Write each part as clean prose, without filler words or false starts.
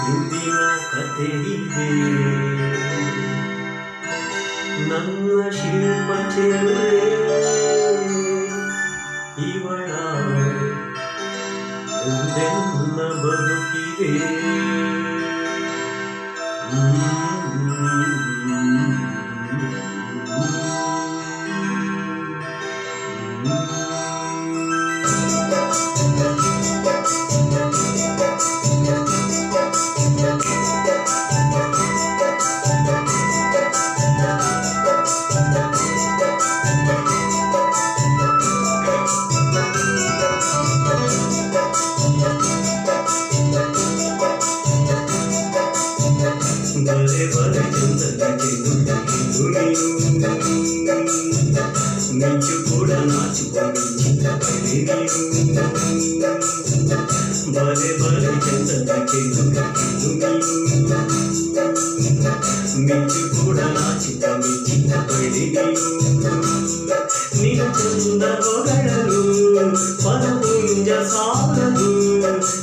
ಹಿಂದಿನ ಕತೆ ಇದೆ ನನ್ನ ಶಿಲ್ಪ ಚೆಲುವೆ ಇವಳ ಒಂದೆನ್ನ ಬದುಕಿದೆ ಬಲೆ ಬಲೆ ಚಂದಕ್ಕೆ ಮಿಂಚು ಕೂಡ ನಾಚುವ ಮಿಂಚಿನ ಬಲೆ ನೀನು ಬಲೆ ಬಲೆ ಚಂದಕ್ಕೆ ಮಿಂಚು ಕೂಡ ನಾಚುವ ಮಿಂಚಿನ ಬಲೆ ನೀನು ಚಂದ ಹೊಗಳಲು ಪರಪುಂಜ ಸಾಲದು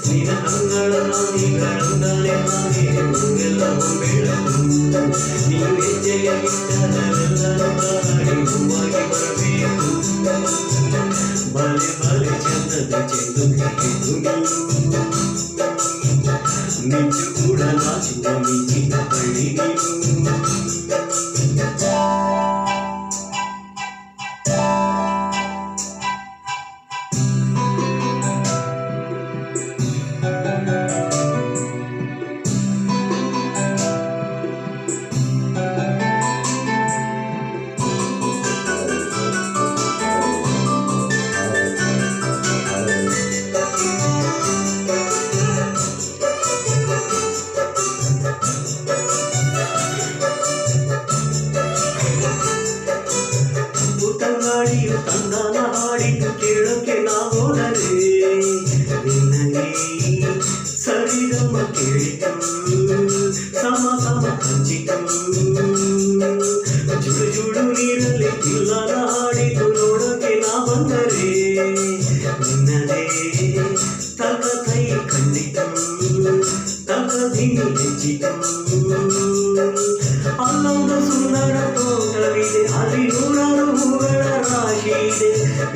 ನಿನ ಅಂಗಳ ರಾಣಿಗಳಂದರೆ ಎಲ್ಲವೂ ಬೆಳಕು ನೀವು ಹೆಜ್ಜೆಯ ಇಟ್ಟರೆಲ್ಲರೂ ಕಾಡಿ ಹೂವಾಗಿ ಬರಬೇಕು ಬಲೆ ಬಲೆ ಚಂದದ ಚೆಂದು ಮಿಂಚು ಕೂಡ ನಾಚುವ ಮಿಂಚಿನ ಬಳ್ಳಿ ನೀನು ತಂಗಾಡಿಯು ತಂದಾನ ಹಾಡಿದ್ದು ಕೇಳೋಕೆ ನಾವೋದರೆ ನಿನ್ನಲ್ಲಿ ಸರಿಗಮ ಕೇಳಿತು ಸಮ ಸಮ ಹಂಚಿತು ಜುಡು ಜುಡು ನೀರಲ್ಲಿ ತಿಲ್ಲನ ಹಾಡಿತು ನೋಡೋಕೆ ನಾ ಬಂದರೆ ನಿನ್ನದೇ ತಗ ಕೈ ಖಂಡಿತು ತಗ ಧಿನಿ ಹೆಚ್ಚಿತು ಅಲ್ಲೊಂದು ಸುಂದರ ತೋಟವಿದೆ ಅಲ್ಲಿ ನೂರಾರು ಹೂಗಳ ರಾಶಿ ಇದೆ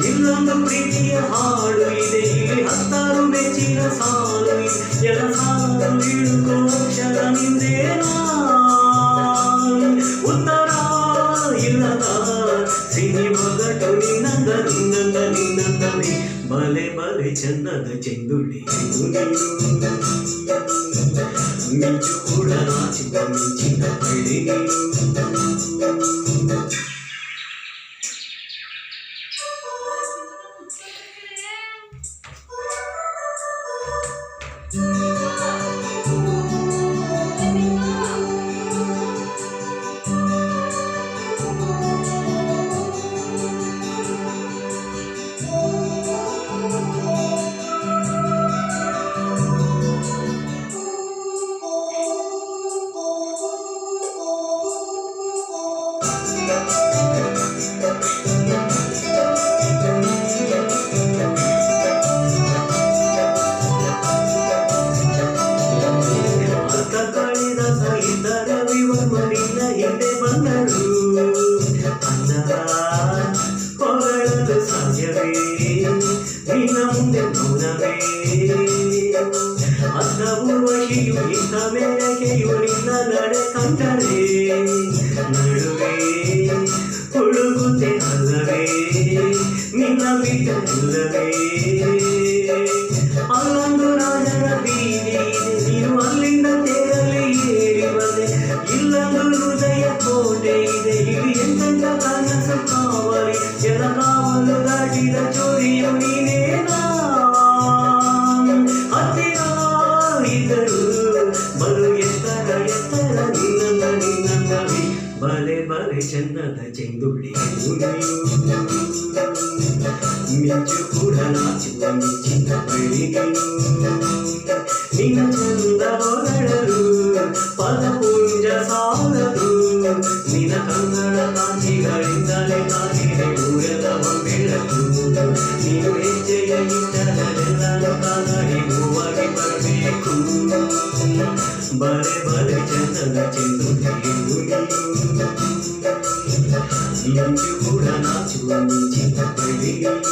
ಇಲ್ಲೊಂದು ಪ್ರೀತಿಯ ಹಾಡು ಇದೆ ಇಲ್ಲಿ ಹತ್ತಾರು ಮೆಚ್ಚಿನ ಸಾಲು ಇದೆ ಎಲ ಸಾಲು ಇಳುಕೋಶದ ನಿಂದೇನಾ ಉತ್ತರ ಇಲ್ಲದ ಸಿಹಿ ಒಗಟು ನಿನ್ನಂದ ನಿನ್ನಂದ ನಿನ್ನಂದನೆ ಬಲೆ ಬಲೆ ಚಂದದ ಚೆಂದುಳ್ಳಿ ಮಿಂಚು ಕೂಡ ನಾಚುವ ಮಿಂಚಿನ ಬಳ್ಳಿ ಹಿಂದೆ ಬಂದರು ಅಂದರ ಹೊಗಳಲು ಸಾಧ್ಯವೇ ನಿನ್ನ ಮುಂದೆ ಮೌನವೇ ಅರ್ಧ ಊರ್ವಶಿಯು ಇಂಥ ಮೇರೆಗೆಯು ನಿನ್ನ ನಡೆ ಕಂಡರೆ ನಡುವೆ ಹುಡುಗುತ್ತೆ ಅಲ್ಲವೇ ನಿನ್ನ ಬಿಟ್ಟಲ್ಲವೇ ಅಲ್ಲೊಂದು ರಾಜರ ಬೀದಿ ನೀನು ಅಲ್ಲಿಂದ ತೇರಲಿ ಏರಿ ಬಂದೆ ಇಲ್ಲೊಂದು ಹೃದಯ ಕೋಟೆ ಇದೆ ಇಲ್ಲಿ ಎಂತೆಂಥ ಕನಸು ಕಾವಲಿ ಎಲ ಕಾವಲು ದಾಟಿದ ಚೋರಿಯು ನೀನೇನಾ ಹತ್ತಿರ ಇದ್ದರು ಬಲು ಎತ್ತರ ಎತ್ತರ ನಿನ್ನಂದ ನಿನ್ನಂದವಿ ಬಲೆ ಬಲೆ ಚಂದದ ಚೆಂದುಳ್ಳಿ ಮಿಂಚು ಕೂಡ ನಾಚುವ ಮಿಂಚಿನ ಬಳ್ಳಿ ನಿನ್ನ ಚಂದ ಹೊಗಳಲು ಪದಪುಂಜ ಸಾಲದು ನಿನ್ನ ಕಂಗಳ ಕಾಂತಿಗಳಿಂದಲೇ ಕಾದಿದೆ ಊರೆಲ್ಲವ ಬೆಳಕು ನೀನು ಹೆಜ್ಜೆಯ ಇಟ್ಟರೆಲ್ಲರೂ ಕಾದಾಡಿ ಹೂವಾಗಿ ಬರಬೇಕು ಬರೆ ಬರೆ ಚಂದದ ಚೆಂದು ಮಿಂಚು ಕೂಡ ನಾಚುವ ಮಿಂಚಿನ ಬೆಳೆಯಲು